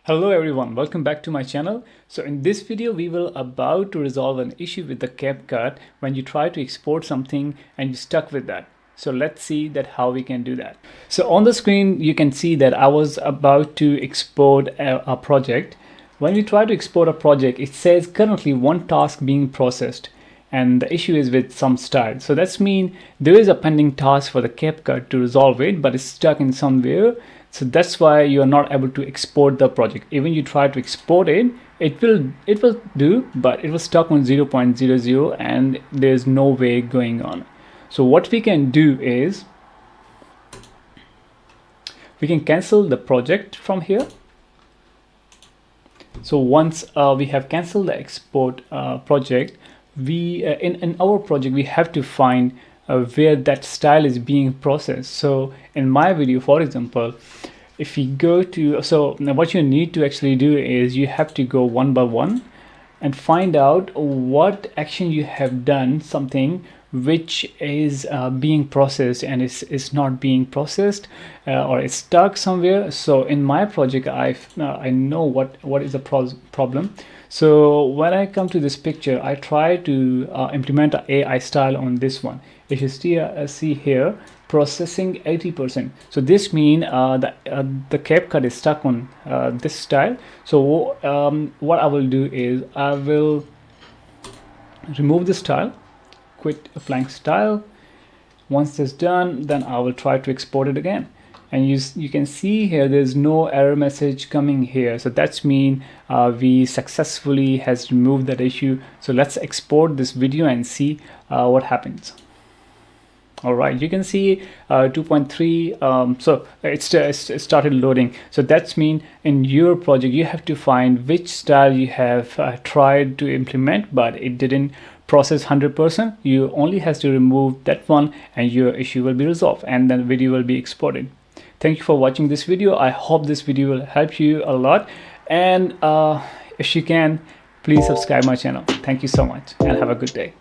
Hello everyone, welcome back to my channel. So in this video we will about to resolve an issue with the CapCut when you try to export something and you're stuck with that. So let's see that how we can do that. So on the screen you can see that I was about to export a project. When we try to export a project, it says currently one task being processed and the issue is with some style. So that's mean there is a pending task for the CapCut to resolve it, but it's stuck in somewhere. So that's why you are not able to export the project. Even you try to export it, it will do, but it was stuck on 0.00 and there's no way going on. So what we can do is we can cancel the project from here. So once we have canceled the export project, we in our project we have to find where that style is being processed. So in my video, for example, if we go to, so now what you need to actually do is you have to go one by one and find out what action you have done, something which is being processed and is not being processed or it's stuck somewhere. So in my project I know what is the problem. So when I come to this picture, I try to implement an AI style on this one. If you see here, processing 80%. So this means the CapCut is stuck on this style. So what I will do is I will remove the style, quit applying style. Once this is done, then I will try to export it again. And you can see here there's no error message coming here. So that's mean we successfully has removed that issue. So let's export this video and see what happens. All right, you can see 2.3 so it started loading. So that's mean in your project you have to find which style you have tried to implement but it didn't process 100%. You only has to remove that one and your issue will be resolved and then video will be exported. Thank you for watching this video. I hope this video will help you a lot, and if you can, please subscribe my channel. Thank you so much and have a good day.